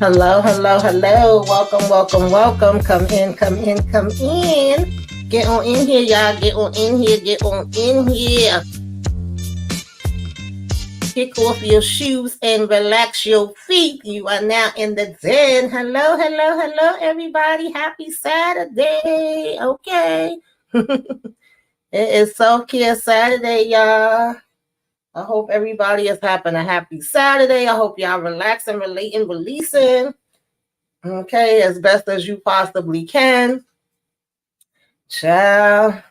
Hello, hello, hello. Welcome, welcome, welcome. Come in, come in, come in. Get on in here, y'all. Get on in here, get on in here. Kick off your shoes and relax your feet. You are now in the den. Hello, hello, hello, everybody. Happy Saturday. Okay. It is Self-Care Saturday, y'all. I hope everybody is having a happy Saturday. I hope y'all relaxing, relating, releasing. Okay, as best as you possibly can. Child,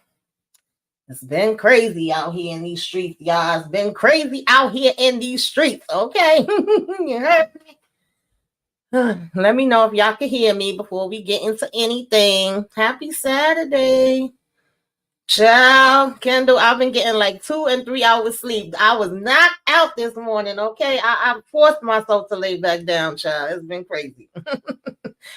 it's been crazy out here in these streets, y'all. It's been crazy out here in these streets, okay? You heard me? Let me know if y'all can hear me before we get into anything. Happy Saturday. Child, Kendall, I've been getting like 2 and 3 hours sleep. I was knocked out this morning, okay? I forced myself to lay back down, child. It's been crazy.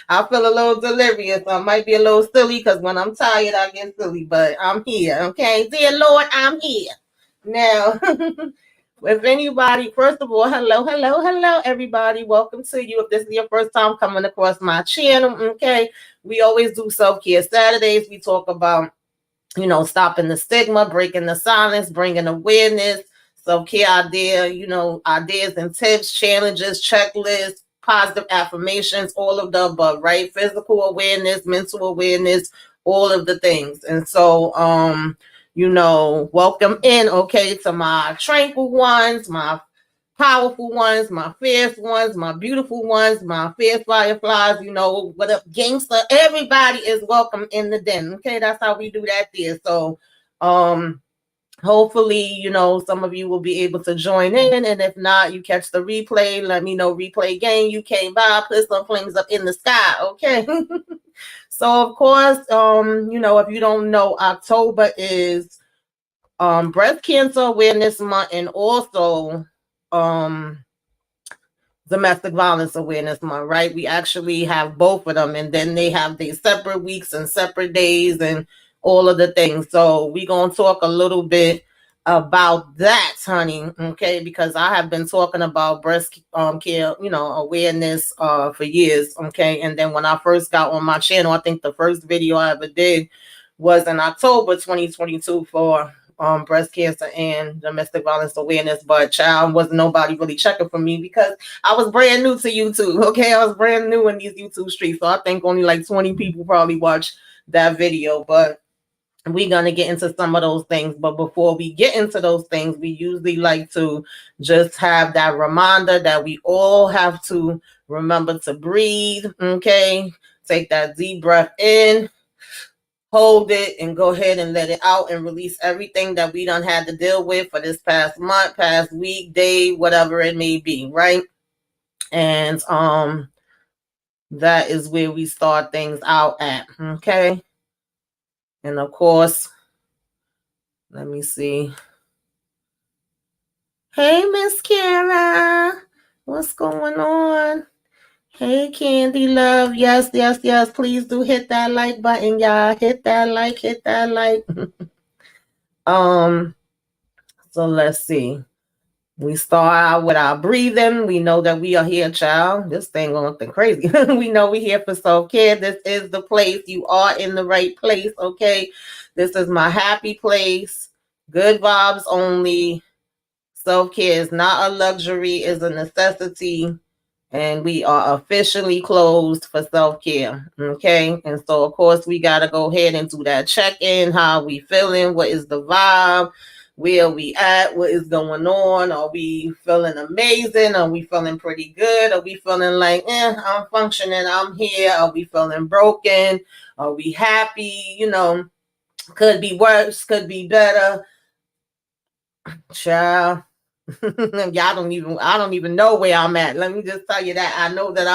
I feel a little delirious. I might be a little silly because when I'm tired, I get silly, but I'm here, okay? Dear Lord, I'm here. Now, if anybody, first of all, hello, hello, hello, everybody. Welcome to you. If this is your first time coming across my channel, okay? We always do Self-Care Saturdays. We talk about stopping the stigma, breaking the silence, bringing awareness, self-care ideas and tips, challenges, checklists, positive affirmations, all of the above, right? Physical awareness, mental awareness, all of the things. And so, welcome in, okay, to my tranquil ones, my powerful ones, my fierce ones, my beautiful ones, my fierce fireflies, what up, gangster? Everybody is welcome in the den. Okay, that's how we do that there. So hopefully, some of you will be able to join in. And if not, you catch the replay. Let me know, replay gang. You came by, put some flames up in the sky. Okay. So of course, if you don't know, October is Breast Cancer Awareness Month, and also Domestic Violence Awareness Month, right? We actually have both of them, and then they have their separate weeks and separate days and all of the things. So we're going to talk a little bit about that, honey, okay? Because I have been talking about breast care, awareness for years, okay? And then when I first got on my channel, I think the first video I ever did was in October 2022 for breast cancer and domestic violence awareness, but child, wasn't nobody really checking for me because I was brand new to YouTube. Okay, I was brand new in these YouTube streets, so I think only like 20 people probably watched that video. But we're gonna get into some of those things. But before we get into those things, we usually like to just have that reminder that we all have to remember to breathe. Okay, take that deep breath in, hold it, and go ahead and let it out and release everything that we done had to deal with for this past month, past week, day, whatever it may be, right? And that is where we start things out at, okay? And of course, let me see. Hey, Miss Kara, what's going on? Hey, Candy Love. Yes, yes, yes. Please do hit that like button, y'all. Hit that like, hit that like. So let's see. We start out with our breathing. We know that we are here, child. This thing going crazy. We know we're here for self-care. This is the place. You are in the right place, okay? This is my happy place. Good vibes only. Self-care is not a luxury, it's a necessity. And we are officially closed for self-care, okay? And so, of course, we got to go ahead and do that check-in. How are we feeling? What is the vibe? Where are we at? What is going on? Are we feeling amazing? Are we feeling pretty good? Are we feeling like, I'm functioning, I'm here? Are we feeling broken? Are we happy? Could be worse, could be better. Child. I don't even know where I'm at. Let me just tell you that. I know that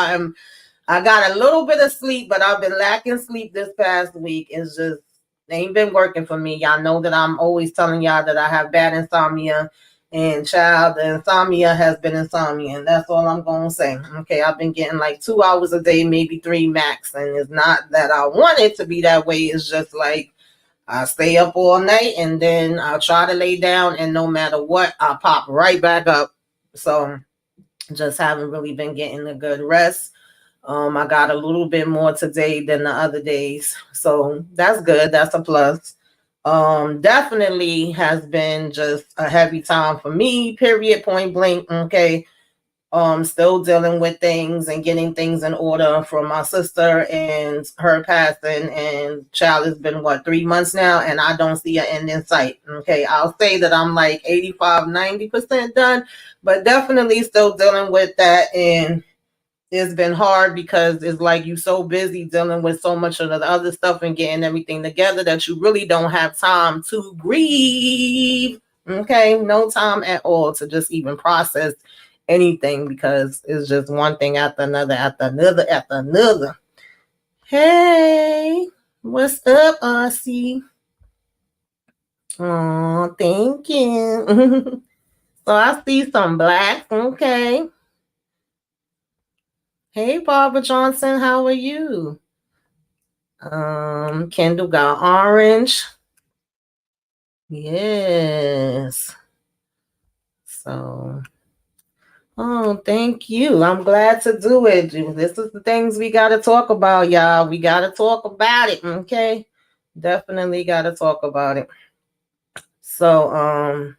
I got a little bit of sleep, but I've been lacking sleep this past week. It's just ain't been working for me. Y'all know that I'm always telling y'all that I have bad insomnia, and child, the insomnia has been insomnia, and that's all I'm gonna say. Okay, I've been getting like 2 hours a day, maybe 3 max, and it's not that I want it to be that way. It's just like I stay up all night, and then I'll try to lay down, and no matter what, I'll pop right back up. So just haven't really been getting a good rest. I got a little bit more today than the other days. So that's good. That's a plus. Definitely has been just a heavy time for me, period, point blank. Okay. Still dealing with things and getting things in order for my sister and her passing. And child, has been what, 3 months now, and I don't see an end in sight. Okay, I'll say that I'm like 85, 90% done, but definitely still dealing with that. And it's been hard because it's like you so busy dealing with so much of the other stuff and getting everything together that you really don't have time to grieve. Okay, no time at all to just even process anything because it's just one thing after another, after another, after another. Hey, what's up, Aussie? Oh, thank you. So I see some blacks. Okay. Hey, Barbara Johnson, how are you? Kendall got orange. Yes. So, oh, thank you. I'm glad to do it. This is the things we got to talk about, y'all. We got to talk about it. Okay. Definitely got to talk about it. So,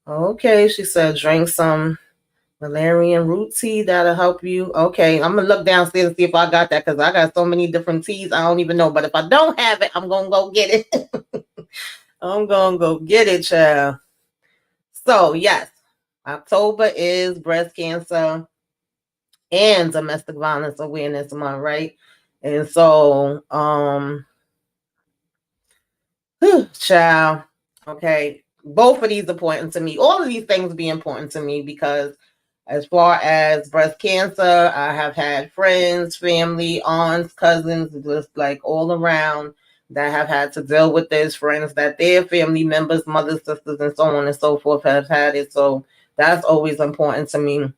okay. She said, drink some valerian root tea. That'll help you. Okay. I'm going to look downstairs and see if I got that because I got so many different teas. I don't even know. But if I don't have it, I'm going to go get it. I'm gonna go get it, child. So yes, October is breast cancer and domestic violence awareness month, right? And so, child, okay, both of these important to me. All of these things be important to me because as far as breast cancer, I have had friends, family, aunts, cousins, just like all around that have had to deal with this, friends that their family members, mothers, sisters, and so on and so forth have had it. So that's always important to me.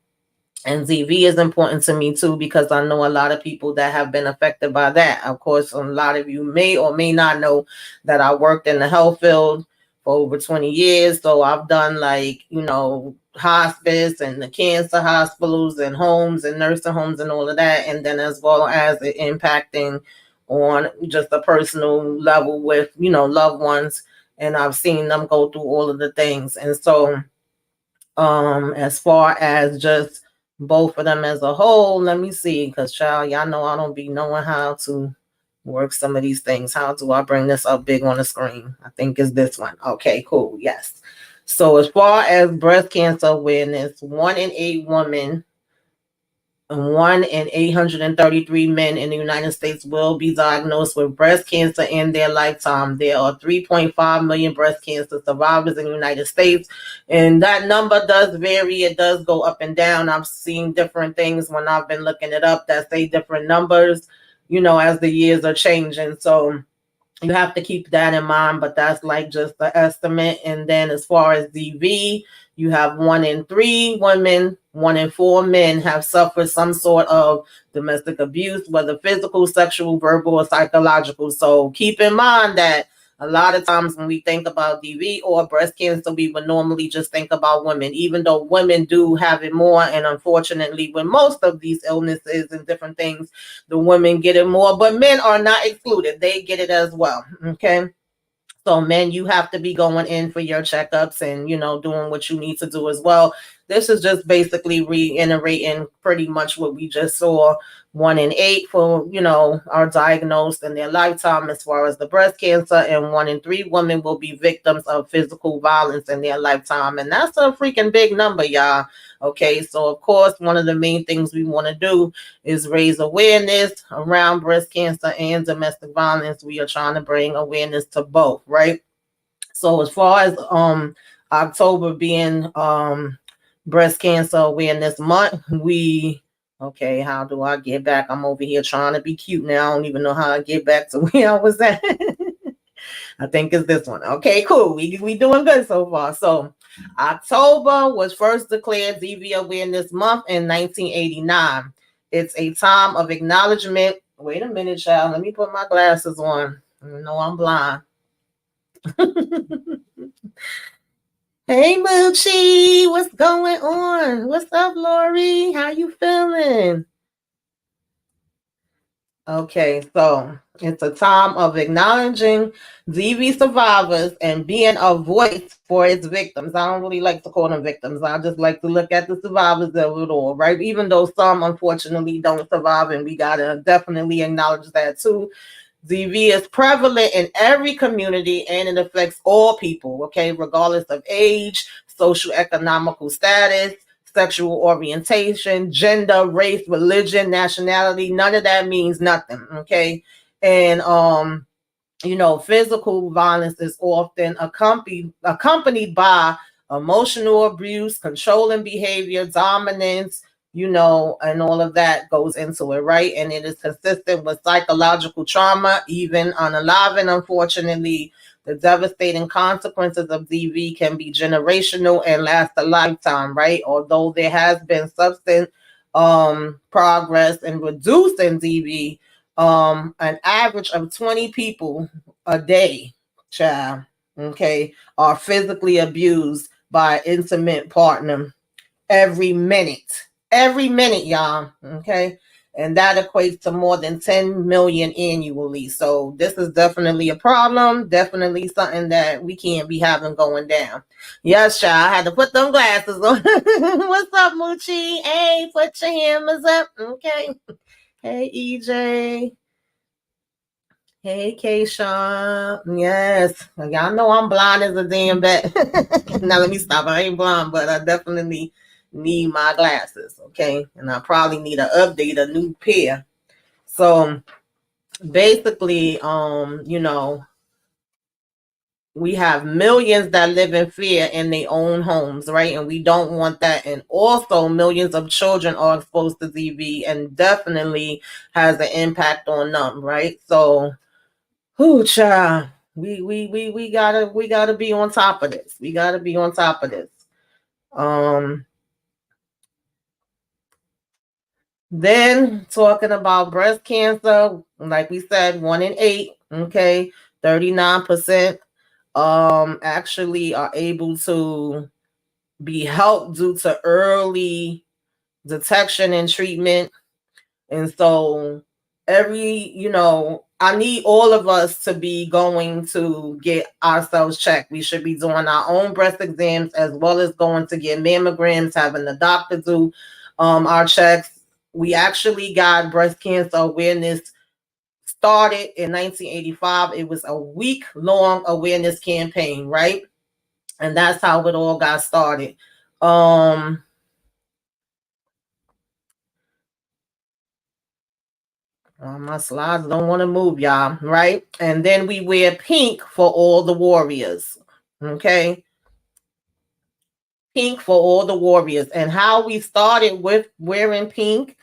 And ZV is important to me too because I know a lot of people that have been affected by that. Of course, a lot of you may or may not know that I worked in the health field for over 20 years. So I've done like, hospice and the cancer hospitals and homes and nursing homes and all of that. And then as well as it impacting on just a personal level with, loved ones. And I've seen them go through all of the things. And so as far as just both of them as a whole, let me see, because child, y'all know I don't be knowing how to work some of these things. How do I bring this up big on the screen? I think it's this one. Okay, cool. Yes. So as far as breast cancer awareness, 1 in 8 women and 1 in 833 men in the United States will be diagnosed with breast cancer in their lifetime. There are 3.5 million breast cancer survivors in the United States, and that number does vary. It does go up and down. I've seen different things when I've been looking it up that say different numbers, as the years are changing. So you have to keep that in mind, but that's like just the estimate. And then as far as DV, you have 1 in 3 women, 1 in 4 men have suffered some sort of domestic abuse, whether physical, sexual, verbal, or psychological. So keep in mind that a lot of times when we think about DV or breast cancer, we would normally just think about women, even though women do have it more. And unfortunately, with most of these illnesses and different things, the women get it more, but men are not excluded. They get it as well. Okay. So, men, you have to be going in for your checkups and, doing what you need to do as well. This is just basically reiterating pretty much what we just saw. 1 in 8 for, are diagnosed in their lifetime as far as the breast cancer, and 1 in 3 women will be victims of physical violence in their lifetime. And that's a freaking big number, y'all. Okay. So, of course, one of the main things we want to do is raise awareness around breast cancer and domestic violence. We are trying to bring awareness to both, right? So as far as October being breast cancer awareness month, okay, how do I get back? I'm over here trying to be cute now. I don't even know how I get back to where I was at. I think it's this one. Okay, cool. We doing good so far. So October was first declared DV Awareness Month in 1989. It's a time of acknowledgement. Wait a minute, child. Let me put my glasses on. No, I'm blind. Hey, Moochie, what's going on? What's up, Lori? How you feeling? Okay, so it's a time of acknowledging DV survivors and being a voice for its victims. I don't really like to call them victims. I just like to look at the survivors of it all, right? Even though some unfortunately don't survive, and we gotta definitely acknowledge that too. DV is prevalent in every community and it affects all people, okay, regardless of age, social economical status, sexual orientation, gender, race, religion, nationality. None of that means nothing, okay? And physical violence is often accompanied by emotional abuse, controlling behavior, dominance, and all of that goes into it, right? And it is consistent with psychological trauma, even unalive. Unfortunately, the devastating consequences of DV can be generational and last a lifetime, right? Although there has been substantive progress in reducing DV, an average of 20 people a day, child, okay, are physically abused by an intimate partner every minute. Every minute, y'all, okay? And that equates to more than 10 million annually. So this is definitely a problem, definitely something that we can't be having going down. Yes, child, I had to put them glasses on. What's up, Moochie? Hey, put your hammers up, okay? Hey, EJ. Hey, Keisha. Yes. Y'all know I'm blind as a damn bat. Now let me stop. I ain't blind, but I definitely need my glasses. Okay. And I probably need to update a new pair. So basically, we have millions that live in fear in their own homes, right? And we don't want that. And also millions of children are exposed to DV and definitely has an impact on them, right? So whoo, child. We gotta be on top of this. We gotta be on top of this. Um, then talking about breast cancer, like we said, 1 in 8, okay, 39% actually are able to be helped due to early detection and treatment. And so I need all of us to be going to get ourselves checked. We should be doing our own breast exams as well as going to get mammograms, having the doctor do our checks. We actually got breast cancer awareness started in 1985. It was a week-long awareness campaign, right? And that's how it all got started. My slides don't want to move, y'all, right? And then we wear pink for all the warriors. Okay. Pink for all the warriors. And how we started with wearing pink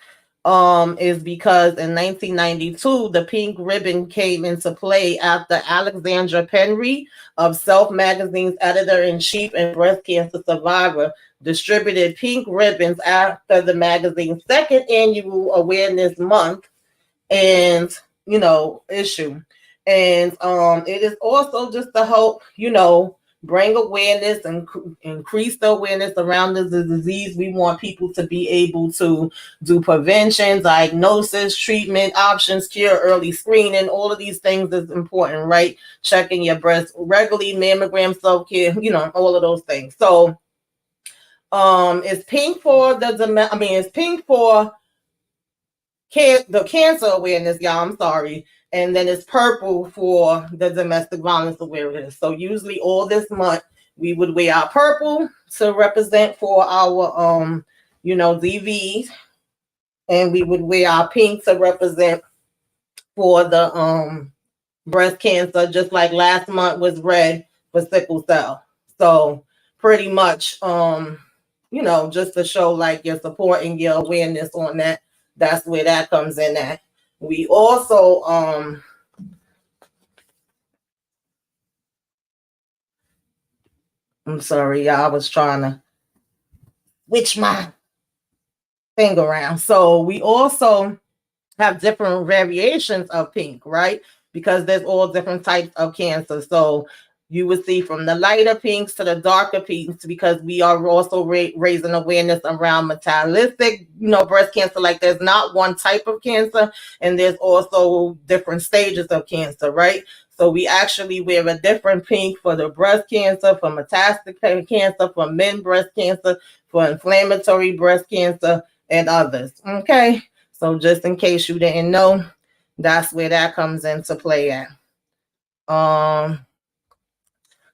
is because in 1992, the pink ribbon came into play after Alexandra Penry of Self Magazine's editor-in-chief and breast cancer survivor distributed pink ribbons after the magazine's second annual awareness month and issue. And it is also just to help bring awareness and increase the awareness around the disease. We want people to be able to do prevention, diagnosis, treatment options, cure, early screening. All of these things is important, right? Checking your breast regularly, mammogram, self-care, all of those things. So it's pink for it's pink for the cancer awareness, y'all. I'm sorry. And then it's purple for the domestic violence awareness. So usually all this month we would wear our purple to represent for our DVs, and we would wear our pink to represent for the breast cancer, just like last month was red for sickle cell. So pretty much just to show like your support and your awareness on that. That's where that comes in at. We also I'm sorry, y'all, I was trying to switch my thing around. So we also have different variations of pink, right? Because there's all different types of cancer. So You would see from the lighter pinks to the darker pinks, because we are also raising awareness around metallistic, breast cancer. Like, there's not one type of cancer, and there's also different stages of cancer, right? So we actually wear a different pink for the breast cancer, for metastatic cancer, for men breast cancer, for inflammatory breast cancer, and others. Okay, so just in case you didn't know, that's where that comes into play at.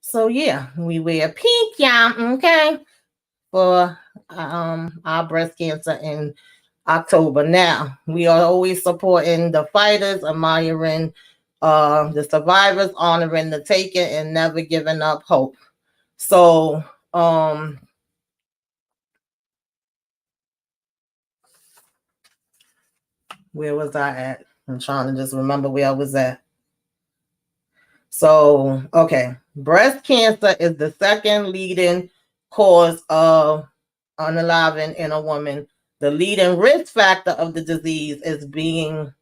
So yeah, we wear pink, yeah, okay, for our breast cancer in October. Now, we are always supporting the fighters, admiring the survivors, honoring the taken, and never giving up hope. So, where was I at? I'm trying to just remember where I was at. So, okay, breast cancer is the second leading cause of unaliving in a woman. The leading risk factor of the disease is being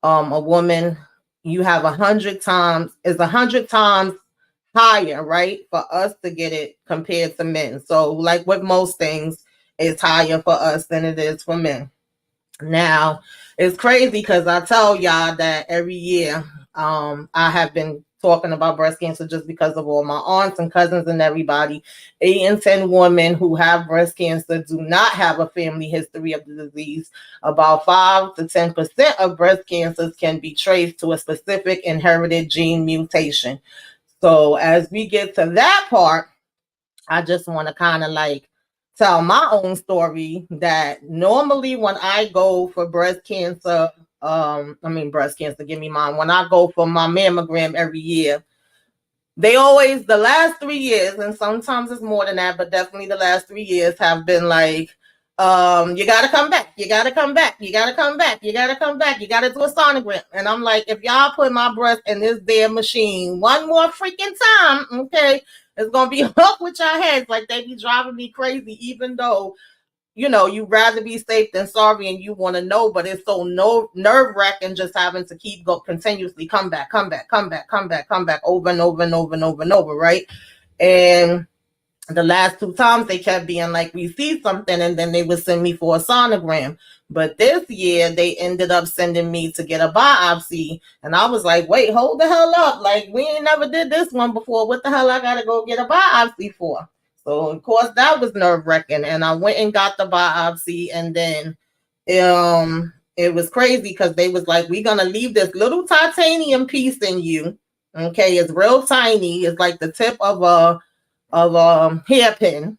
a woman. You have 100 times, it's 100 times higher, right, for us to get it compared to men. So, like with most things, it's higher for us than it is for men. Now, it's crazy because I tell y'all that every year, I have been talking about breast cancer just because of all my aunts and cousins and everybody. 8 in 10 women who have breast cancer do not have a family history of the disease. About 5 to 10% of breast cancers can be traced to a specific inherited gene mutation. So as we get to that part, I just want to kind of like tell my own story that normally when I go for breast cancer, breast cancer, give me mine. When I go for my mammogram every year, they always, the last 3 years, and sometimes it's more than that, but definitely the last 3 years have been like, you gotta come back, you gotta come back, you gotta come back, you gotta come back, you gotta do a sonogram. And I'm like, if y'all put my breast in this damn machine one more freaking time, okay, it's gonna be up with your heads. Like, they be driving me crazy, even though you'd rather be safe than sorry, and you want to know, but it's so nerve wracking just having to keep continuously come back, come back, come back, come back, come back over and over and over and over and over, right? And the last 2 times they kept being like, we see something, and then they would send me for a sonogram. But this year they ended up sending me to get a biopsy, and I was like, wait, hold the hell up, like, we ain't never did this one before. What the hell I gotta go get a biopsy for? So of course that was nerve-wracking, and I went and got the biopsy, and then it was crazy because they was like, we're gonna leave this little titanium piece in you. Okay, it's real tiny, it's like the tip of a hairpin.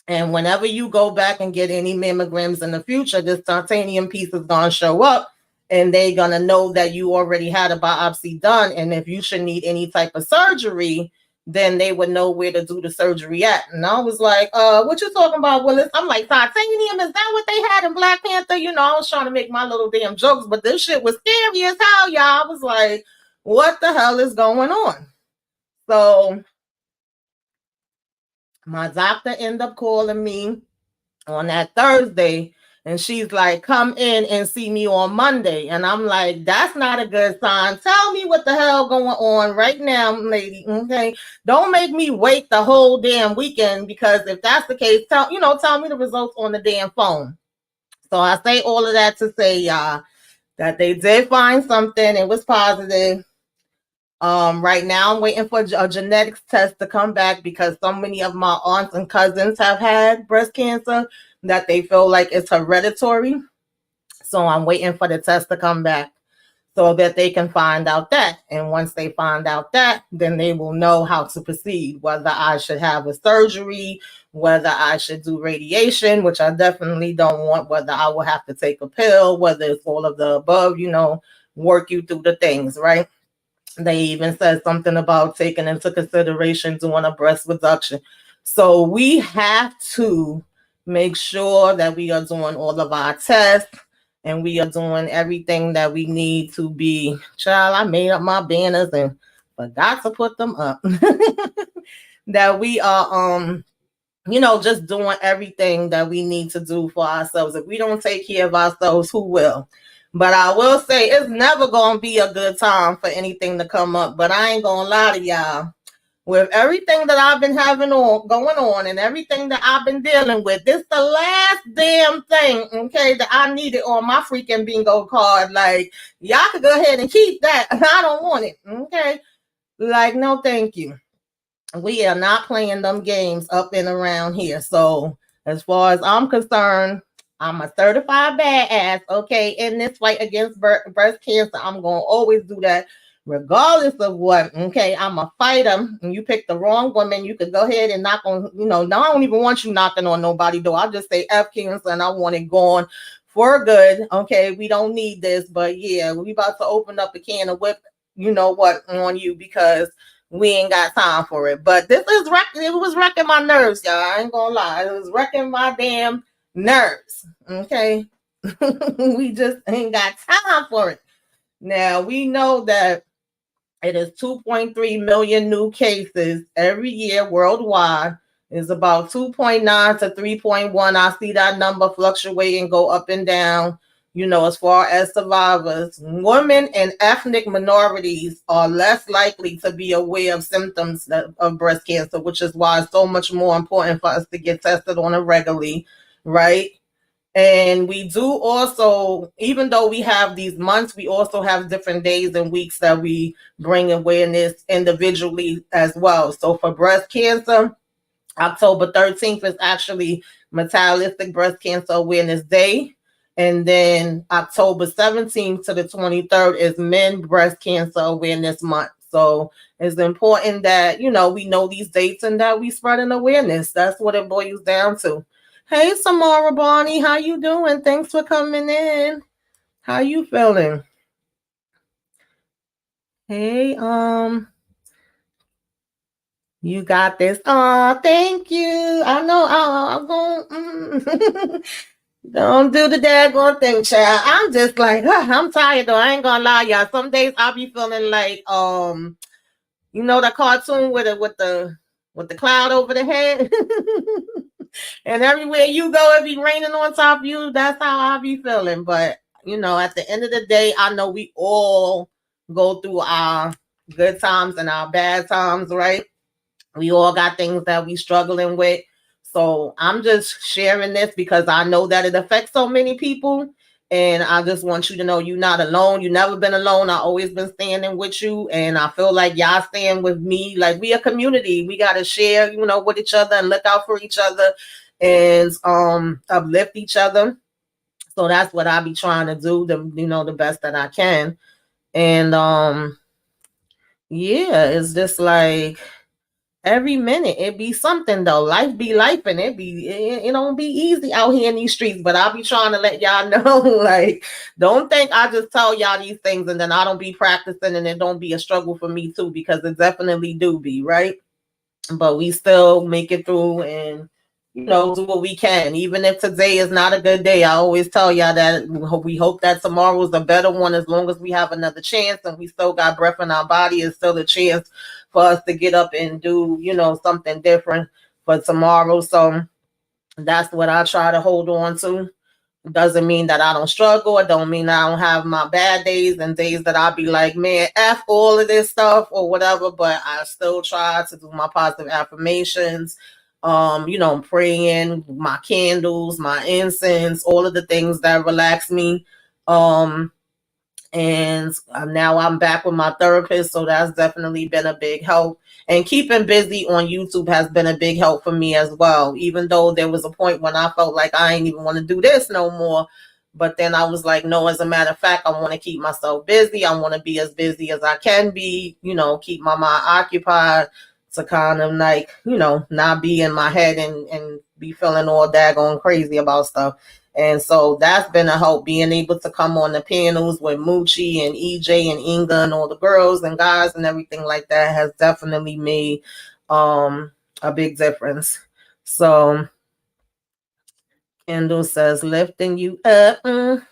And whenever you go back and get any mammograms in the future, this titanium piece is going to show up, and they're going to know that you already had a biopsy done. And if you should need any type of surgery, then they would know where to do the surgery at. And I was like, what you talking about, Willis? I'm like, titanium, is that what they had in Black Panther? I was trying to make my little damn jokes, but this shit was scary as hell, y'all. I was like, what the hell is going on? So my doctor ended up calling me on that Thursday, and she's like, come in and see me on Monday. And I'm like, that's not a good sign. Tell me what the hell going on right now, lady. Okay, don't make me wait the whole damn weekend, because if that's the case, tell me the results on the damn phone. So I say all of that to say, y'all, that they did find something. It was positive. Right now I'm waiting for a genetics test to come back, because so many of my aunts and cousins have had breast cancer that they feel like it's hereditary. So I'm waiting for the test to come back so that they can find out that. And once they find out that, then they will know how to proceed, whether I should have a surgery, whether I should do radiation, which I definitely don't want, whether I will have to take a pill, whether it's all of the above, work you through the things, right? They even said something about taking into consideration doing a breast reduction. So we have to make sure that we are doing all of our tests, and we are doing everything that we need to be. Child, I made up my banners and forgot to put them up. That we are just doing everything that we need to do for ourselves. If we don't take care of ourselves, who will? But I will say, it's never going to be a good time for anything to come up. But I ain't going to lie to y'all. with everything that I've been having on going on and everything that I've been dealing with, this the last damn thing, okay, that I needed on my freaking bingo card. Like, y'all could go ahead and keep that. I don't want it. Okay. Like, no, thank you. We are not playing them games up and around here. So as far as I'm concerned, I'm a certified badass. Okay, in this fight against breast cancer, I'm gonna always do that, regardless of what. Okay, I'm a fighter. And you pick the wrong woman, you could go ahead and knock on. No, I don't even want you knocking on nobody's door. I just say F cancer, and I want it gone for good. Okay, we don't need this, but yeah, we about to open up a can of whip. You know what on you because we ain't got time for it. But this is it was wrecking my nerves, y'all. I ain't gonna lie. It was wrecking my damn nerves. Okay. We just ain't got time for it. Now we know that it is 2.3 million new cases every year worldwide. It's about 2.9 to 3.1. I see that number fluctuating, go up and down. As far as survivors, women and ethnic minorities are less likely to be aware of symptoms of breast cancer, which is why it's so much more important for us to get tested on it regularly, right? And we do also, even though we have these months, we also have different days and weeks that we bring awareness individually as well. So for breast cancer, October 13th is actually Metabolic Breast Cancer Awareness Day. And then October 17th to the 23rd is Men Breast Cancer Awareness Month. So it's important that, we know these dates and that we spread an awareness. That's what it boils down to. Hey, Samara Bonnie, how you doing? Thanks for coming in. How you feeling? Hey, you got this. Oh, thank you. I know I'm going. Don't do the daggone thing, child. I'm just like, I'm tired though. I ain't gonna lie, y'all. Some days I'll be feeling like, the cartoon with the cloud over the head. And everywhere you go, it be raining on top of you. That's how I be feeling. But at the end of the day, I know we all go through our good times and our bad times, right? We all got things that we struggling with. So I'm just sharing this because I know that it affects so many people. And I just want you to know you're not alone. You've never been alone. I always been standing with you. And I feel like y'all stand with me. Like we a community. We gotta share, with each other and look out for each other and uplift each other. So that's what I be trying to do, the best that I can. And yeah, it's just like every minute it be something though. Life be life and it don't be easy out here in these streets. But I'll be trying to let y'all know, like, don't think I just tell y'all these things and then I don't be practicing and it don't be a struggle for me too, because it definitely do be, right? But we still make it through and do what we can. Even if today is not a good day, I always tell y'all that we hope that tomorrow is a better one. As long as we have another chance and we still got breath in our body, it's still a chance for us to get up and do, something different for tomorrow. So that's what I try to hold on to. Doesn't mean that I don't struggle. It don't mean I don't have my bad days and days that I'll be like, man, F all of this stuff or whatever. But I still try to do my positive affirmations, praying, my candles, my incense, all of the things that relax me. And now I'm back with my therapist, so that's definitely been a big help. And keeping busy on YouTube has been a big help for me as well, even though there was a point when I felt like I ain't even want to do this no more. But then I was like, no, as a matter of fact, I want to keep myself busy. I want to be as busy as I can be, keep my mind occupied to kind of like, not be in my head and be feeling all daggone crazy about stuff. And so that's been a help, being able to come on the panels with Moochie and EJ and Inga and all the girls and guys and everything like that has definitely made a big difference. So Kendall says, lifting you up.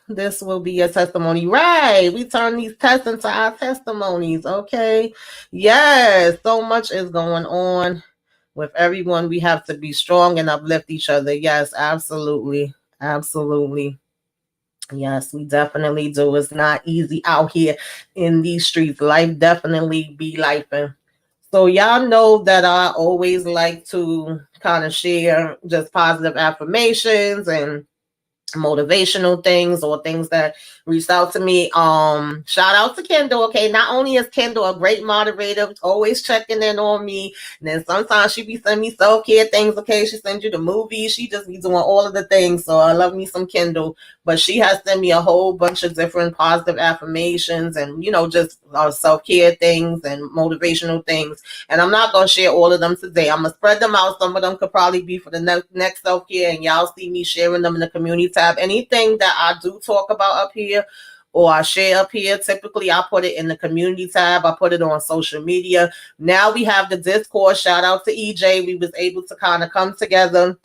This will be a testimony. Right. We turn these tests into our testimonies. Okay. Yes. So much is going on with everyone. We have to be strong and uplift each other. Yes, absolutely. Absolutely. Yes, we definitely do. It's not easy out here in these streets. Life definitely be life. So y'all know that I always like to kind of share just positive affirmations and motivational things or things that reached out to me. Shout out to Kendall. Okay, not only is Kendall a great moderator, always checking in on me, and then sometimes she be sending me self-care things. Okay, she sends you the movies, she just be doing all of the things. So I love me some Kendall, but she has sent me a whole bunch of different positive affirmations and just self-care things and motivational things. And I'm not gonna share all of them today. I'm gonna spread them out. Some of them could probably be for the next self-care, and y'all see me sharing them in the community tab. Anything that I do talk about up here or I share up here, typically I put it in the community tab. I put it on social media. Now we have the Discord. Shout out to EJ. We was able to kind of come together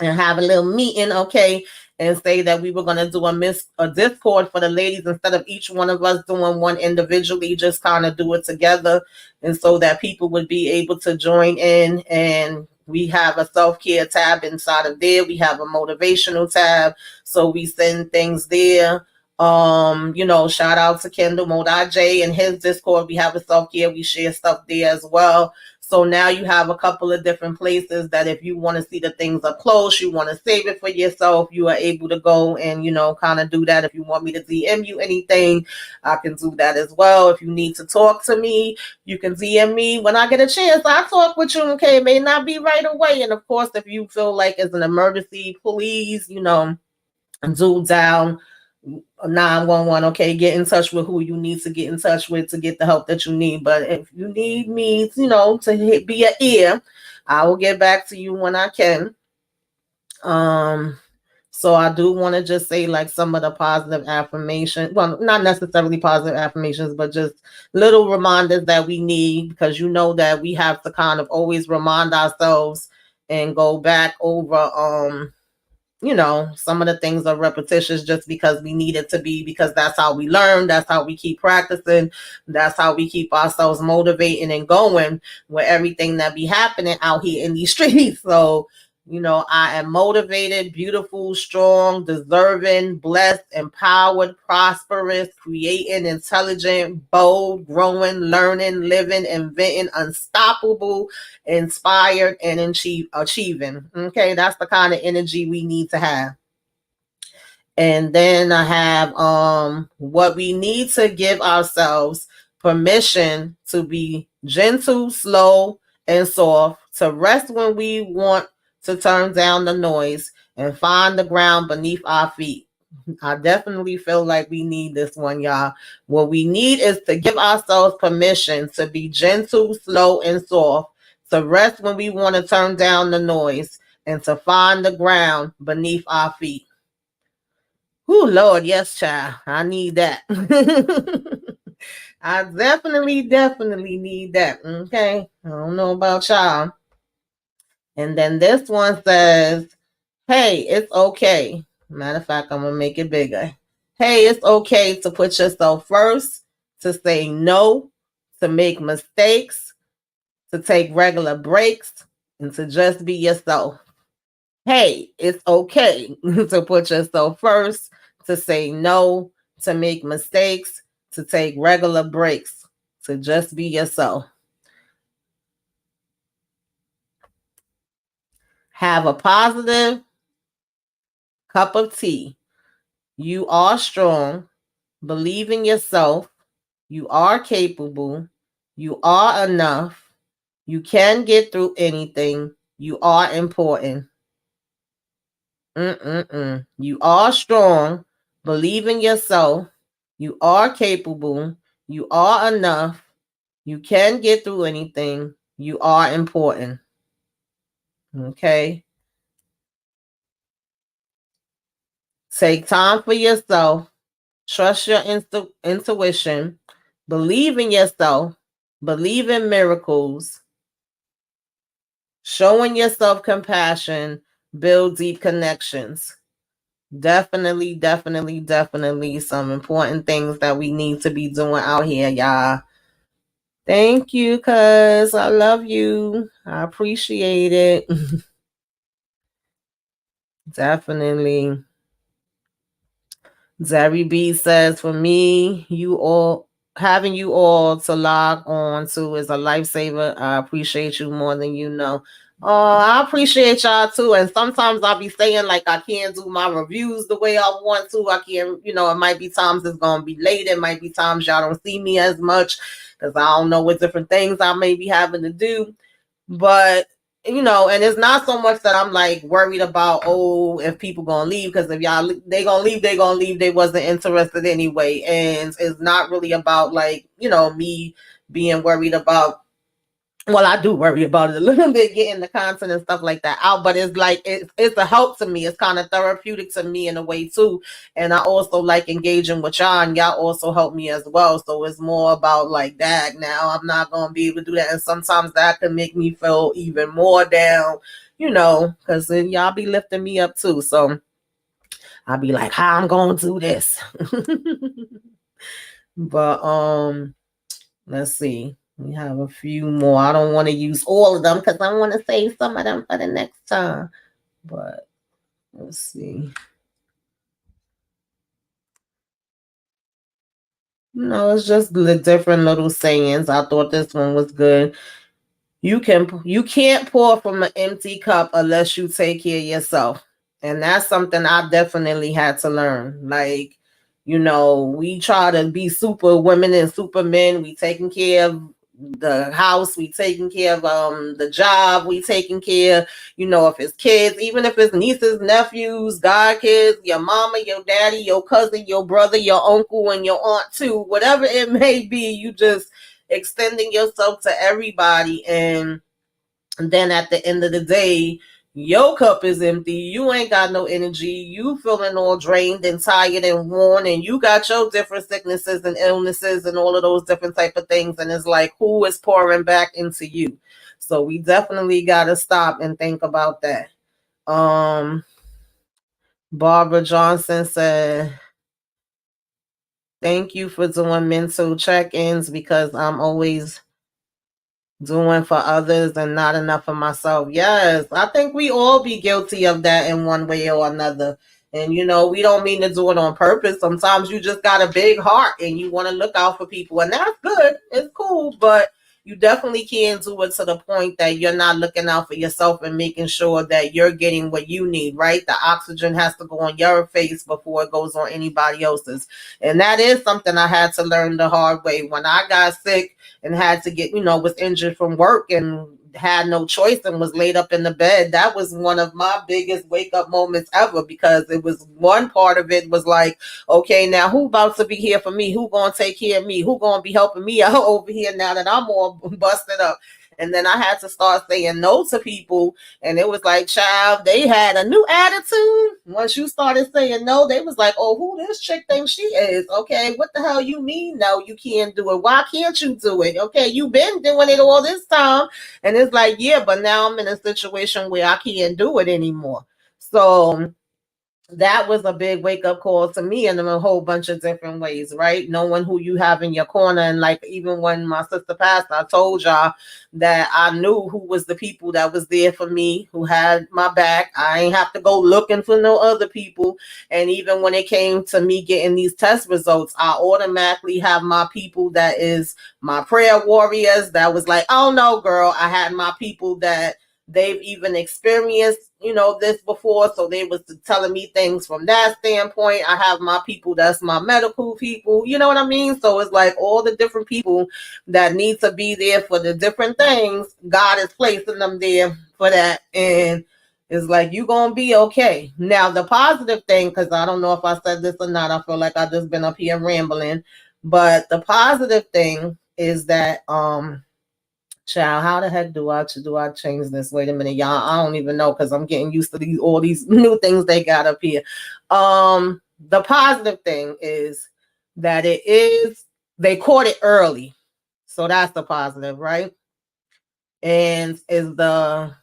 and have a little meeting, okay, and say that we were going to do a Discord for the ladies instead of each one of us doing one individually, just kind of do it together, and so that people would be able to join in. And we have a self-care tab inside of there. We have a motivational tab, so we send things there. Shout out to Kendall Modai J and his Discord. We have a self-care. We share stuff there as well. So now you have a couple of different places that if you want to see the things up close, you want to save it for yourself, you are able to go and, kind of do that. If you want me to DM you anything, I can do that as well. If you need to talk to me, you can DM me when I get a chance. I talk with you, okay? It may not be right away. And of course, if you feel like it's an emergency, please, do down 911. Okay, get in touch with who you need to get in touch with to get the help that you need. But if you need me, to be an ear, I will get back to you when I can. So I do want to just say like some of the positive affirmations. Well, not necessarily positive affirmations, but just little reminders that we need, because that we have to kind of always remind ourselves and go back over some of the things are repetitious just because we need it to be, because that's how we learn, that's how we keep practicing, that's how we keep ourselves motivating and going with everything that be happening out here in these streets. So I am motivated, beautiful, strong, deserving, blessed, empowered, prosperous, creating, intelligent, bold, growing, learning, living, inventing, unstoppable, inspired, and achieving. Okay, that's the kind of energy we need to have. And then I have what we need to give ourselves permission to be gentle, slow, and soft, to rest when we want to turn down the noise, and find the ground beneath our feet. I definitely feel like we need this one, y'all. What we need is to give ourselves permission to be gentle, slow, and soft, to rest when we want to turn down the noise, and to find the ground beneath our feet. Oh, Lord, yes, child. I need that. I definitely need that. Okay. I don't know about y'all. And then this one says, hey, it's okay. Matter of fact, I'm going to make it bigger. Hey, it's okay to put yourself first, to say no, to make mistakes, to take regular breaks, and to just be yourself. Hey, it's okay to put yourself first, to say no, to make mistakes, to take regular breaks, to just be yourself. Have a positive cup of tea. You are strong. Believe in yourself. You are capable. You are enough. You can get through anything. You are important. You are strong. Believe in yourself. You are capable. You are enough. You can get through anything. You are important. Okay. Take time for yourself. Trust your intuition. Believe in yourself. Believe in miracles. Showing yourself compassion. Build deep connections. Definitely some important things that we need to be doing out here, y'all. Thank you, cuz I love you. I appreciate it. Definitely. Zary B says, for me, you all having you all to log on to is a lifesaver. I appreciate you more than you know. I appreciate y'all too. And sometimes I'll be saying like I can't do my reviews the way I want to. I can't, it might be times it's gonna be late. It might be times y'all don't see me as much because I don't know what different things I may be having to do. But and it's not so much that I'm like worried about, oh, if people gonna leave, because if y'all they gonna leave, they wasn't interested anyway. And it's not really about like me being worried about, well, I do worry about it a little bit, getting the content and stuff like that out, but it's like it's a help to me. It's kind of therapeutic to me in a way too. And I also like engaging with y'all, and y'all also help me as well. So it's more about like that. Now I'm not gonna be able to do that, and sometimes that can make me feel even more down, because then y'all be lifting me up too. So I'll be like, how I'm gonna do this. But let's see. We have a few more. I don't want to use all of them because I want to save some of them for the next time. But let's see. It's just the different little sayings. I thought this one was good. You can't pour from an empty cup unless you take care of yourself. And that's something I definitely had to learn. Like, we try to be super women and super men. We taking care of the house, we taking care of the job, we taking care, if it's kids, even if it's nieces, nephews, god kids, your mama, your daddy, your cousin, your brother, your uncle, and your aunt too, whatever it may be, you just extending yourself to everybody. And then at the end of the day, your cup is empty. You ain't got no energy. You feeling all drained and tired and worn, and you got your different sicknesses and illnesses and all of those different type of things. And it's like, who is pouring back into you? So we definitely got to stop and think about that. Barbara Johnson said, thank you for doing mental check-ins because I'm always doing for others and not enough for myself. Yes, I think we all be guilty of that in one way or another. And we don't mean to do it on purpose. Sometimes you just got a big heart and you want to look out for people, and that's good. It's cool, but you definitely can't do it to the point that you're not looking out for yourself and making sure that you're getting what you need, right? The oxygen has to go on your face before it goes on anybody else's. And that is something I had to learn the hard way. When I got sick and had to get, was injured from work and had no choice and was laid up in the bed, that was one of my biggest wake up moments ever, because it was one part of it was like, okay, now who about to be here for me? Who gonna take care of me? Who gonna be helping me out over here now that I'm all busted up? And then I had to start saying no to people. And it was like, child, they had a new attitude. Once you started saying no, they was like, oh, who this chick thinks she is? Okay, what the hell you mean? No, you can't do it. Why can't you do it? Okay, you've been doing it all this time. And it's like, yeah, but now I'm in a situation where I can't do it anymore. So that was a big wake up call to me in a whole bunch of different ways, right? Knowing who you have in your corner. And like, even when my sister passed, I told y'all that I knew who was the people that was there for me, who had my back. I ain't have to go looking for no other people. And even when it came to me getting these test results, I automatically have my people that is my prayer warriors that was like, oh no, girl. I had my people that they've even experienced this before, so they was telling me things from that standpoint. I have my people that's my medical people, you know what I mean? So it's like all the different people that need to be there for the different things, God is placing them there for that. And it's like, you gonna be okay. Now the positive thing, because I don't know if I said this or not, I feel like I just been up here rambling, but the positive thing is that child, how the heck do I change this? Wait a minute, y'all. I don't even know, because I'm getting used to all these new things they got up here. The positive thing is that they caught it early. So that's the positive, right? And is the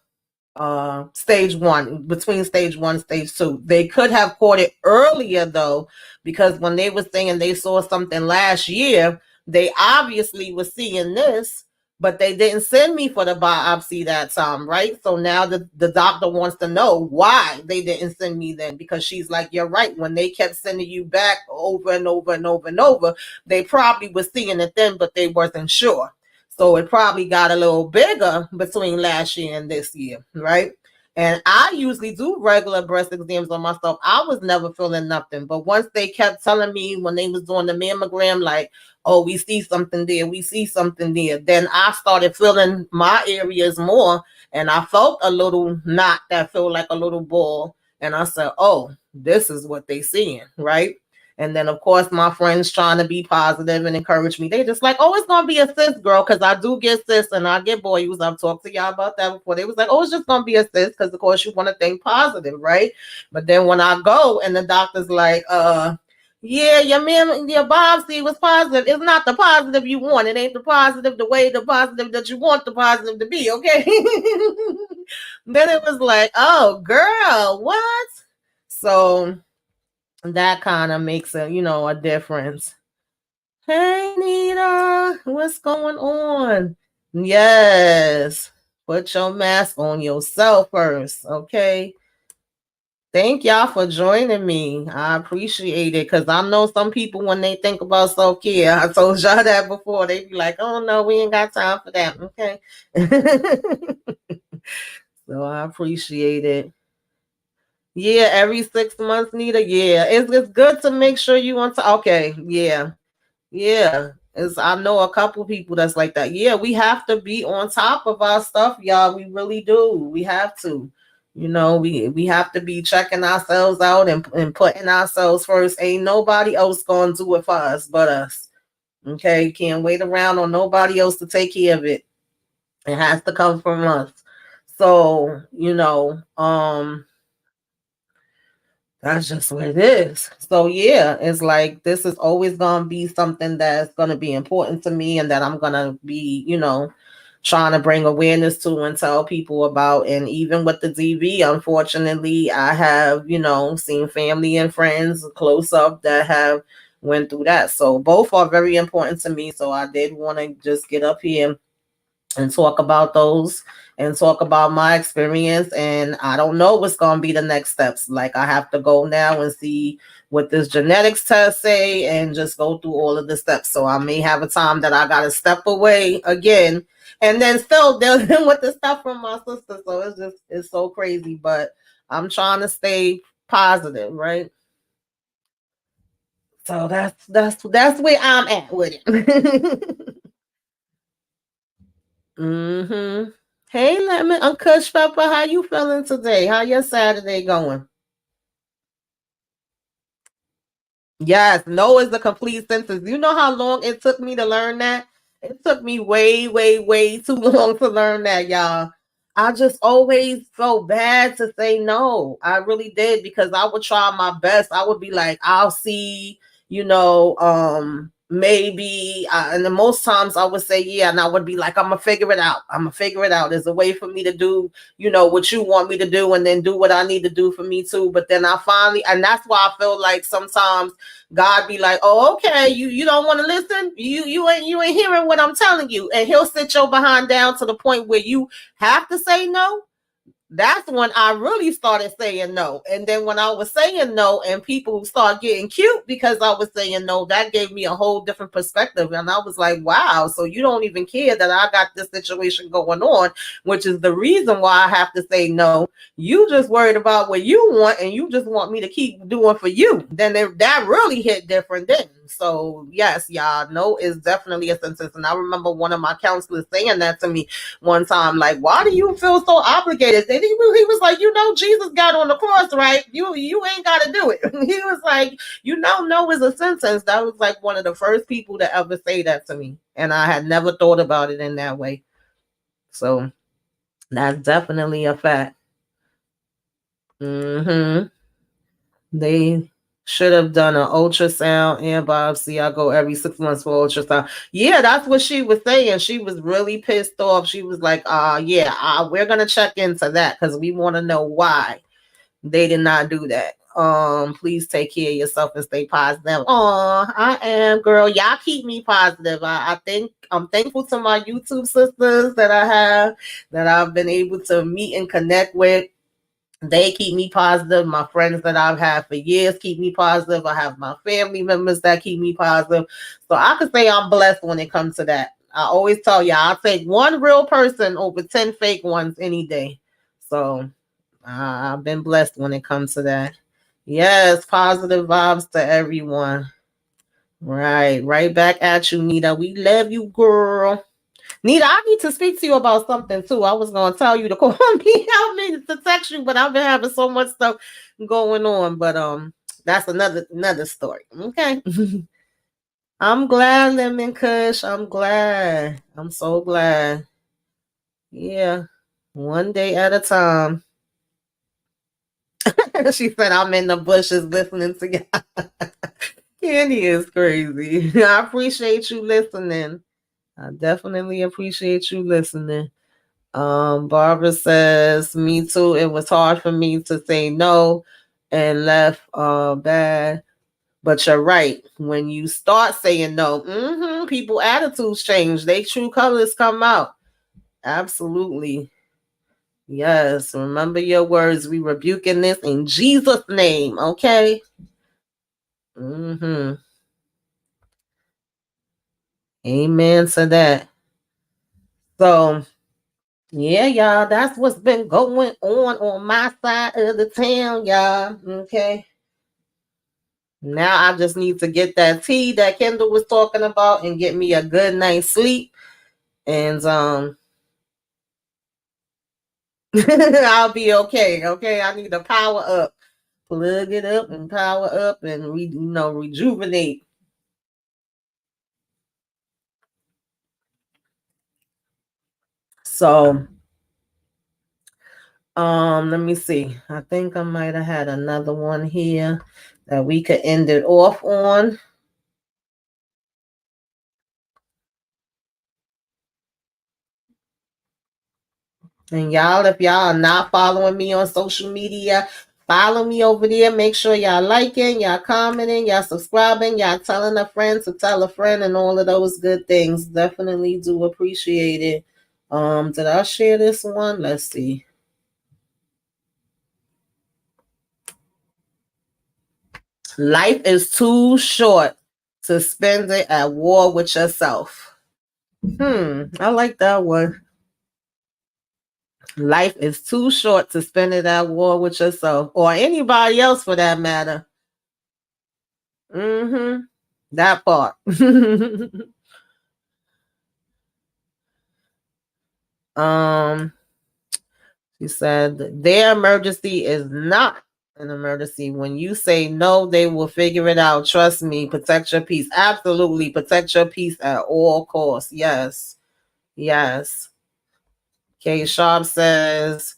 stage one, between stage one, stage two. They could have caught it earlier though, because when they were saying they saw something last year, they obviously were seeing this, but they didn't send me for the biopsy that time, right? So now the doctor wants to know why they didn't send me then, because she's like, you're right. When they kept sending you back over and over and over and over, they probably was seeing it then, but they wasn't sure. So it probably got a little bigger between last year and this year, right? And I usually do regular breast exams on myself. I was never feeling nothing. But once they kept telling me when they was doing the mammogram, like, oh, we see something there, we see something there, then I started feeling my areas more. And I felt a little knot that felt like a little ball. And I said, oh, this is what they seeing, right? And then, of course, my friends trying to be positive and encourage me. They just like, oh, it's going to be a cyst, girl, because I do get cysts and I get boils. I've talked to y'all about that before. They was like, oh, it's just going to be a cyst because, of course, you want to think positive, right? But then when I go and the doctor's like, yeah, your biopsy was positive. It's not the positive you want. It ain't the positive the way the positive that you want the positive to be, okay? Then it was like, oh, girl, what? So that kind of makes a difference. Hey Nita, what's going on? Yes, put your mask on yourself first, okay? Thank y'all for joining me. I appreciate it, because I know some people, when they think about self-care, I told y'all that before, they be like, oh no, we ain't got time for that, okay? So I appreciate it. Yeah, every 6 months, Nita. Yeah, it's good to make sure you want to. Okay, yeah, yeah. I know a couple people that's like that. Yeah, we have to be on top of our stuff, y'all. We really do. We have to. We have to be checking ourselves out and putting ourselves first. Ain't nobody else gonna do it for us but us. Okay, can't wait around on nobody else to take care of it. It has to come from us. So, that's just what it is. So yeah, it's like this is always gonna be something that's gonna be important to me and that I'm gonna be, trying to bring awareness to and tell people about. And even with the DV, unfortunately, I have, seen family and friends close up that have went through that. So both are very important to me. So I did want to just get up here and talk about those and talk about my experience. And I don't know what's going to be the next steps. Like, I have to go now and see what this genetics test say and just go through all of the steps. So I may have a time that I got to step away again and then still dealing with the stuff from my sister. So it's so crazy, but I'm trying to stay positive, right? So that's where I'm at with it. Mm-hmm. Hey, Lemon, Uncle Pepper, how you feeling today? How your Saturday going? Yes, no is the complete sentence. You know how long it took me to learn that? It took me way, way, way too long to learn that, y'all. I just always felt bad to say no. I really did, because I would try my best. I would be like, I'll see, maybe. And then most times I would say, yeah, and I would be like, I'm gonna figure it out. I'm gonna figure it out. There's a way for me to do, what you want me to do, and then do what I need to do for me too. But then I finally, and that's why I feel like sometimes God be like, oh, okay, you don't want to listen. You ain't hearing what I'm telling you, and He'll sit your behind down to the point where you have to say no. That's when I really started saying no. And then when I was saying no and people start getting cute because I was saying no, that gave me a whole different perspective. And I was like, wow, so you don't even care that I got this situation going on, which is the reason why I have to say no. You just worried about what you want and you just want me to keep doing for you. Then that really hit different then. So yes, y'all, no is definitely a sentence. And I remember one of my counselors saying that to me one time, like, why do you feel so obligated? And he was like, Jesus got on the cross, right? You ain't got to do it. He was like, no is a sentence. That was like one of the first people to ever say that to me. And I had never thought about it in that way. So that's definitely a fact. Mm-hmm. They should have done an ultrasound and biopsy. I go every 6 months for ultrasound. Yeah, that's what she was saying. She was really pissed off. She was like, yeah, we're going to check into that because we want to know why they did not do that. Please take care of yourself and stay positive. Oh, I am, girl. Y'all keep me positive. I think I'm thankful to my YouTube sisters that I have, that I've been able to meet and connect with. They keep me positive. My friends that I've had for years keep me positive. I have my family members that keep me positive. So I could say I'm blessed when it comes to that. I always tell y'all, I'll take one real person over 10 fake ones any day. So I've been blessed when it comes to that. Yes, positive vibes to everyone. Right back at you, Nita. We love you, girl. Nita, I need to speak to you about something too. I was gonna tell you to call me. I mean to text you, but I've been having so much stuff going on. But that's another story. Okay. I'm glad, Lemon Kush. I'm glad. I'm so glad. Yeah. One day at a time. She said I'm in the bushes listening to you. Candy is crazy. I appreciate you listening. I definitely appreciate you listening. Barbara says, me too. It was hard for me to say no and left bad. But you're right. When you start saying no, people attitudes change. They true colors come out. Absolutely. Yes. Remember your words. We rebuking this in Jesus' name. Okay. Mm-hmm. Amen to that. So yeah, y'all, that's what's been going on my side of the town, y'all. Okay. Now I just need to get that tea that Kendall was talking about and get me a good night's sleep. And I'll be okay. Okay. I need to power up. Plug it up and power up and rejuvenate. So let me see. I think I might have had another one here that we could end it off on. And y'all, if y'all are not following me on social media, follow me over there. Make sure y'all liking, y'all commenting, y'all subscribing, y'all telling a friend to tell a friend, and all of those good things. Definitely do appreciate it. Did I share this one? Let's see. Life is too short to spend it at war with yourself. I like that one. Life is too short to spend it at war with yourself or anybody else for that matter. That part. um, she said their emergency is not an emergency. When you say no, they will figure it out. Trust me. Protect your peace. Absolutely, protect your peace at all costs. Yes, yes. Kay Sharp says,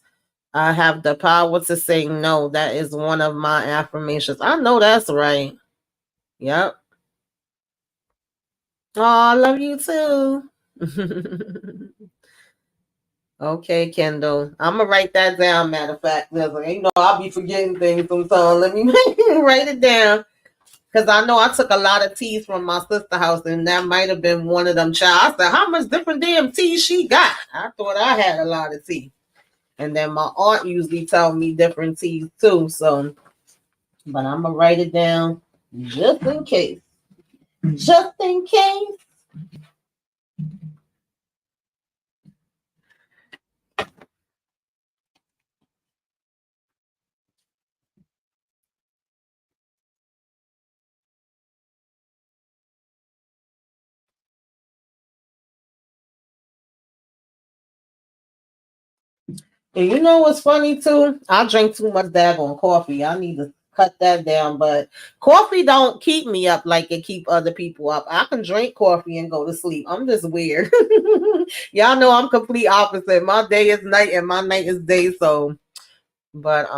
"I have the power to say no. That is one of my affirmations." I know that's right. Yep. Oh, I love you too. Okay, Kendall. I'm gonna write that down. Matter of fact, I'll be forgetting things sometimes. Let me write it down because I know I took a lot of teas from my sister house, and that might have been one of them. Child, I said, "How much different damn tea she got?" I thought I had a lot of tea, and then my aunt usually tell me different teas too. So, but I'm gonna write it down just in case. Just in case. And you know what's funny too? I drink too much daggone coffee. I need to cut that down. But coffee don't keep me up like it keep other people up. I can drink coffee and go to sleep. I'm just weird. Y'all know I'm complete opposite. My day is night and my night is day. So, but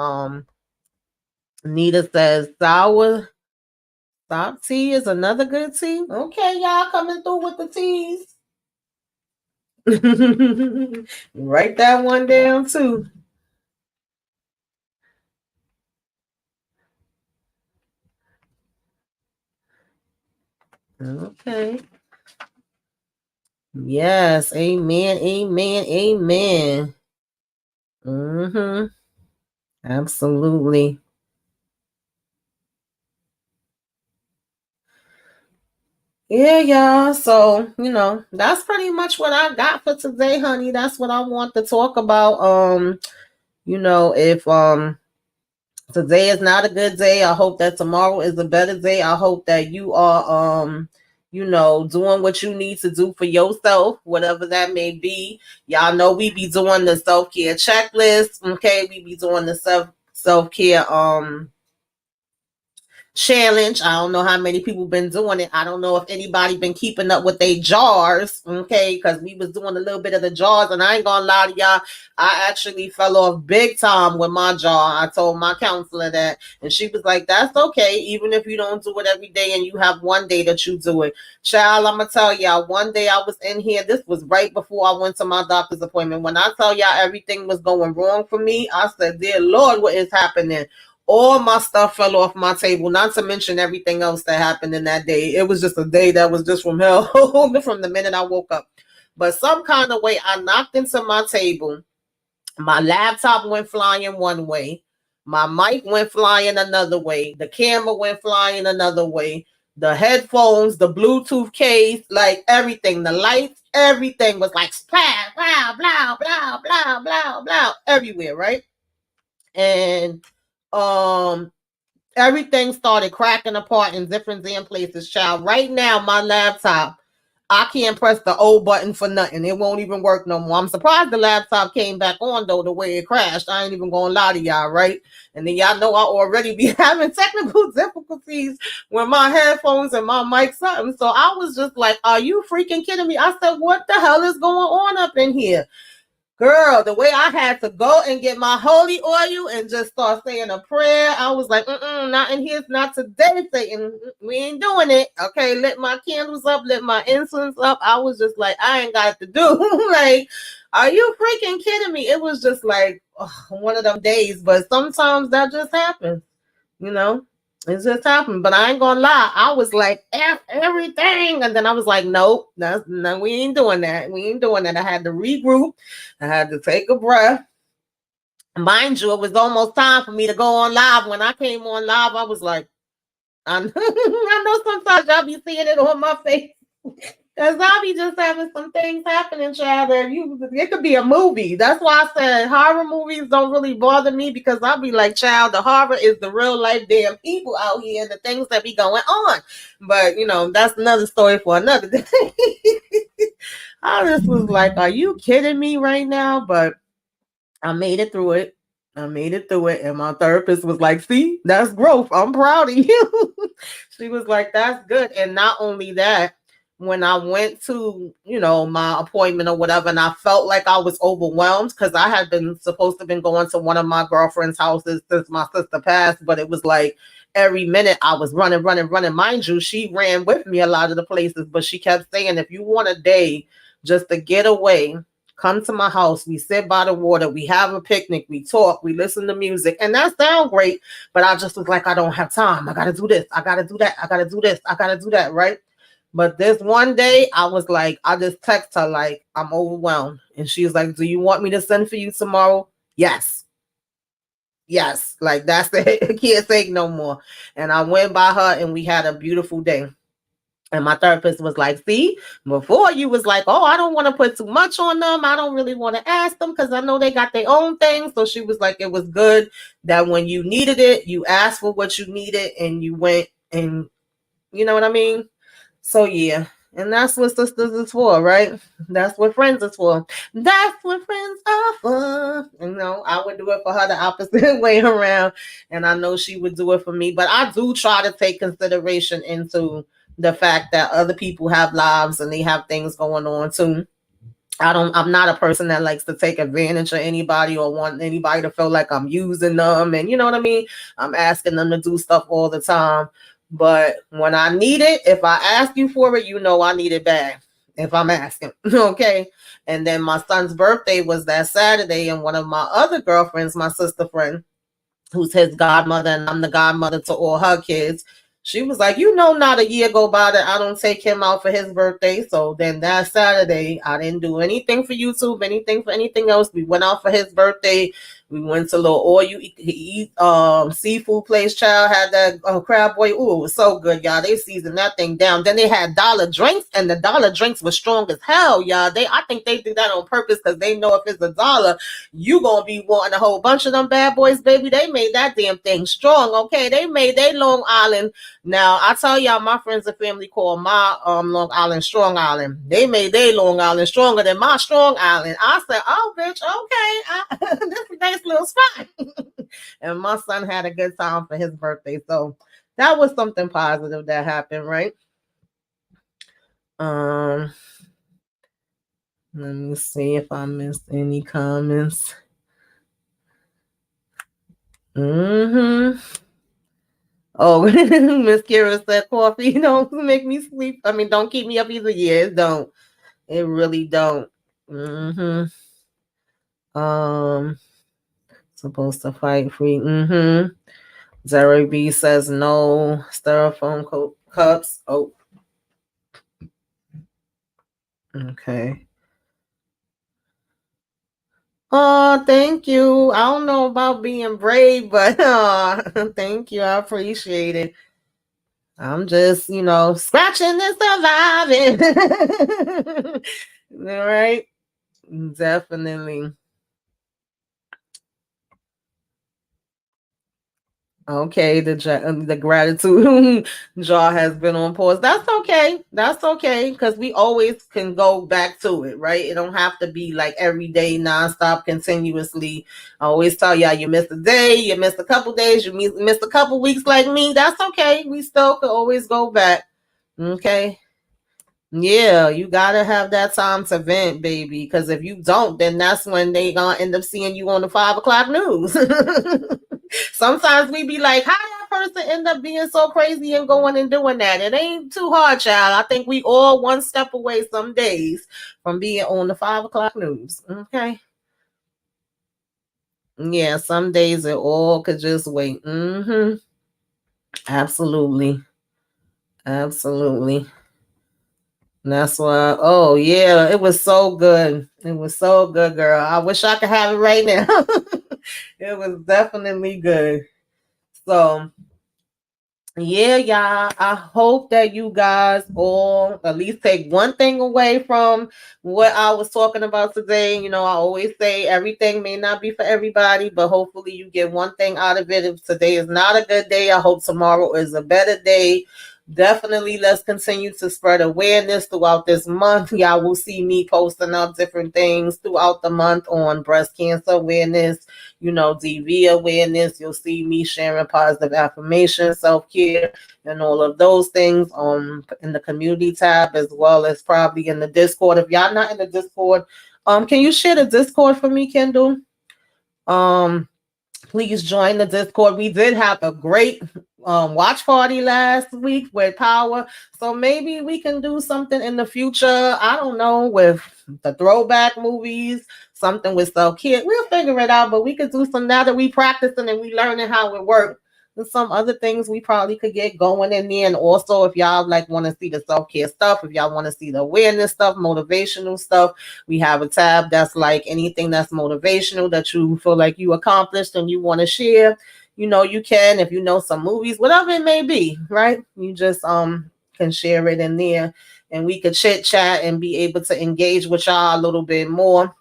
Nita says sour stop tea is another good tea. Okay, y'all coming through with the teas. Write that one down too. Okay. Yes. Amen. Amen. Amen. Mm-hmm. Absolutely. Yeah, y'all. So, that's pretty much what I got for today, honey. That's what I want to talk about. If today is not a good day, I hope that tomorrow is a better day. I hope that you are doing what you need to do for yourself, whatever that may be. Y'all know we be doing the self-care checklist. Okay, we be doing the self-care challenge. I don't know how many people been doing it. I don't know if anybody been keeping up with their jars, okay? Because we was doing a little bit of the jars, and I ain't gonna lie to y'all, I actually fell off big time with my jar. I told my counselor that, and she was like, "That's okay, even if you don't do it every day, and you have one day that you do it." Child, I'm gonna tell y'all. One day I was in here. This was right before I went to my doctor's appointment. When I tell y'all everything was going wrong for me, I said, "Dear Lord, what is happening?" All my stuff fell off my table, not to mention everything else that happened in that day. It was just a day that was just from hell from the minute I woke up. But some kind of way, I knocked into my table. My laptop went flying one way. My mic went flying another way. The camera went flying another way. The headphones, the Bluetooth case, like everything, the lights, everything was like splash, blah, blah, blah, blah, blah, blah, everywhere, right? And um everything started cracking apart in different damn places, child. Right now, my laptop, I can't press the O button for nothing. It won't even work no more. I'm surprised the laptop came back on, though, the way it crashed. I ain't even gonna lie to y'all, right? And then y'all know I already be having technical difficulties with my headphones and my mic something. So I was just like, are you freaking kidding me? I said, what the hell is going on up in here? Girl, the way I had to go and get my holy oil and just start saying a prayer, I was like, not in here, not today, Satan. We ain't doing it. Okay, lit my candles up, lit my incense up. I was just like, I ain't got to do. Like, are you freaking kidding me? It was just like one of them days, but sometimes that just happens, you know? It just happened, but I ain't gonna lie. I was like, F everything. And then I was like, nope, no, we ain't doing that. We ain't doing that. I had to regroup. I had to take a breath. Mind you, it was almost time for me to go on live. When I came on live, I was like, I know sometimes y'all be seeing it on my face. Cause I'll be just having some things happening, child. That it could be a movie. That's why I said horror movies don't really bother me because I'll be like, child, the horror is the real life damn people out here and the things that be going on. But that's another story for another day. I just was like, are you kidding me right now? But I made it through it. I made it through it. And my therapist was like, see, that's growth. I'm proud of you. She was like, that's good. And not only that, when I went to, my appointment or whatever, and I felt like I was overwhelmed because I had been supposed to been going to one of my girlfriend's houses since my sister passed, but it was like every minute I was running, running, running. Mind you, she ran with me a lot of the places, but she kept saying, if you want a day just to get away, come to my house. We sit by the water. We have a picnic. We talk. We listen to music. And that sounds great. But I just was like, I don't have time. I got to do this. I got to do that. I got to do this. I got to do that. Right. But this one day, I was like, I just text her, like, I'm overwhelmed. And she was like, do you want me to send for you tomorrow? Yes. Yes. Like, that's it. I can't take no more. And I went by her and we had a beautiful day. And my therapist was like, see, before you was like, oh, I don't want to put too much on them. I don't really want to ask them because I know they got their own thing. So she was like, it was good that when you needed it, you asked for what you needed and you went and you know what I mean? So yeah. And that's what sisters is for, right? That's what friends is for. That's what friends are for. I would do it for her the opposite way around. And I know she would do it for me. But I do try to take consideration into the fact that other people have lives and they have things going on too. I'm not a person that likes to take advantage of anybody or want anybody to feel like I'm using them. And you know what I mean? I'm asking them to do stuff all the time. But when I need it, if I ask you for it, I need it back if I'm asking. Okay. And then my son's birthday was that Saturday. And one of my other girlfriends, my sister friend, who's his godmother, and I'm the godmother to all her kids, She was like, not a year go by that I don't take him out for his birthday. So then that Saturday, I didn't do anything for YouTube, anything for anything else. We went out for his birthday. We went to a little all you eat seafood place. Child had that crab boy. Ooh, it was so good, y'all. They seasoned that thing down. Then they had dollar drinks, and the dollar drinks were strong as hell, y'all. I think they did that on purpose because they know if it's $1, you gonna be wanting a whole bunch of them bad boys, baby. They made that damn thing strong. Okay, they made they Long Island. Now I tell y'all, my friends and family call my Long Island Strong Island. They made their Long Island stronger than my Strong Island. I said, oh bitch, okay, this is a nice little spot. And my son had a good time for his birthday, so that was something positive that happened, right? Let me see if I missed any comments. Oh, Miss Kira said coffee don't make me sleep. I mean, don't keep me up either. Yeah, it don't. It really don't. Supposed to fight free. Zero B says no styrofoam cups. Oh, okay. Oh, thank you. I don't know about being brave, but thank you. I appreciate it. I'm just, scratching and surviving. All right. Definitely. Okay, the gratitude jar has been on pause. That's okay. That's okay because we always can go back to it, right? It don't have to be like every day, nonstop, continuously. I always tell y'all, you missed a day, you missed a couple days, you missed a couple weeks like me. That's okay. We still could always go back. Okay. Yeah, you gotta have that time to vent, baby. Because if you don't, then that's when they gonna end up seeing you on the 5 o'clock news. Sometimes we be like, how that person end up being so crazy and going and doing that? It ain't too hard, child. I think we all one step away some days from being on the 5 o'clock news. Okay. Yeah, some days it all could just wait. Absolutely. Absolutely. And that's why, oh yeah, it was so good. It was so good, girl. I wish I could have it right now. It was definitely good. So yeah, y'all. I hope that you guys all at least take one thing away from what I was talking about today. I always say everything may not be for everybody, but hopefully you get one thing out of it. If today is not a good day, I hope tomorrow is a better day. Definitely let's continue to spread awareness throughout this month. Y'all will see me posting up different things throughout the month on breast cancer awareness, DV awareness. You'll see me sharing positive affirmations, self-care, and all of those things in the community tab, as well as probably in the Discord. If y'all not in the Discord, can you share the Discord for me, Kendall? Please join the Discord. We did have a great watch party last week with Power. So maybe we can do something in the future. I don't know, with the throwback movies, something with self-care. We'll figure it out, but we could do some now that we practicing and we learning how it works. And some other things we probably could get going in there. And also, if y'all want to see the self-care stuff, if y'all want to see the awareness stuff, motivational stuff, we have a tab that's like anything that's motivational that you feel like you accomplished and you want to share. You can, if you know some movies, whatever it may be, right? You just can share it in there, and we could chit chat and be able to engage with y'all a little bit more.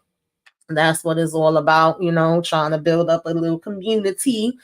That's what it's all about, trying to build up a little community.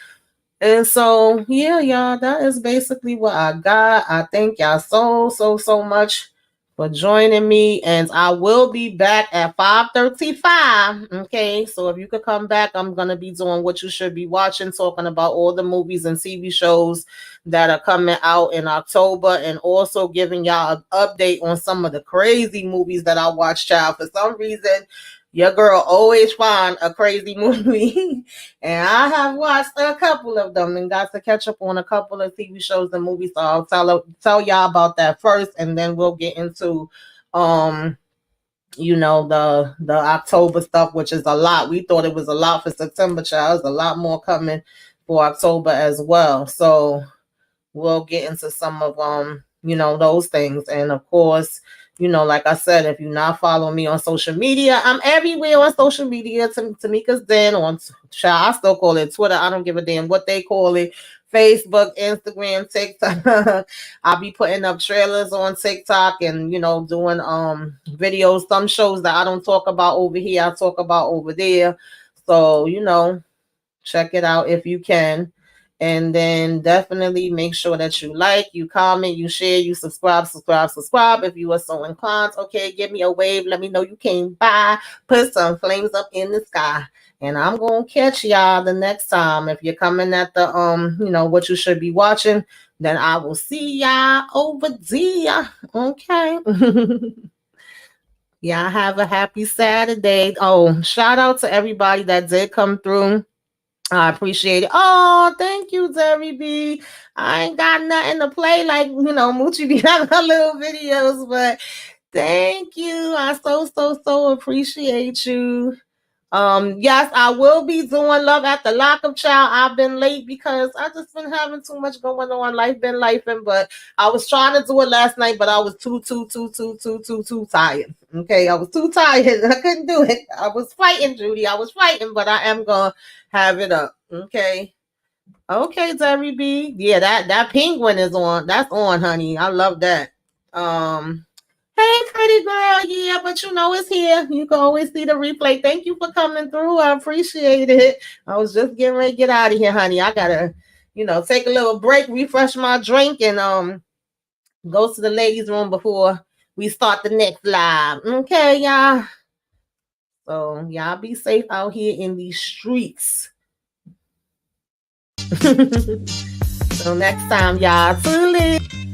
And so, yeah, y'all, that is basically what I got. I thank y'all so much for joining me. And I will be back at 5:35. Okay. So if you could come back, I'm going to be doing what you should be watching, talking about all the movies and TV shows that are coming out in October, and also giving y'all an update on some of the crazy movies that I watched, child. For some reason, your girl always find a crazy movie. And I have watched a couple of them and got to catch up on a couple of TV shows and movies. So I'll tell y'all about that first, and then we'll get into the October stuff, which is a lot. We thought it was a lot for September, child. There's a lot more coming for October as well. So we'll get into some of those things. And of course, like I said, if you're not following me on social media, I'm everywhere on social media. Tamika's Den on I still call it Twitter. I don't give a damn what they call it. Facebook, Instagram, TikTok. I'll be putting up trailers on TikTok and doing videos. Some shows that I don't talk about over here, I talk about over there. So, check it out if you can. And then definitely make sure that you like, you comment, you share, you subscribe. If you are so inclined, okay, give me a wave. Let me know you came by. Put some flames up in the sky. And I'm gonna catch y'all the next time. If you're coming at the what you should be watching, then I will see y'all over there. Okay. Y'all have a happy Saturday. Oh, shout out to everybody that did come through. I appreciate it. Oh, thank you, Terry B. I ain't got nothing to play like, Moochie be having her little videos, but thank you. I so appreciate you. Yes, I will be doing Love at the Lockup, child. I've been late because I just been having too much going on. Life been lifing, but I was trying to do it last night, but I was too tired. Okay, I was too tired. I couldn't do it. I was fighting, Judy. I was fighting, but I am gonna have it up. Okay. Okay, Terry B. Yeah, that penguin is on. That's on, honey. I love that. Hey, pretty girl. Yeah, but it's here. You can always see the replay. Thank you for coming through. I appreciate it. I was just getting ready to get out of here, honey. I gotta, take a little break, refresh my drink, and go to the ladies' room before we start the next live. Okay, y'all. So y'all be safe out here in these streets. Till next time, y'all. Toodaloo.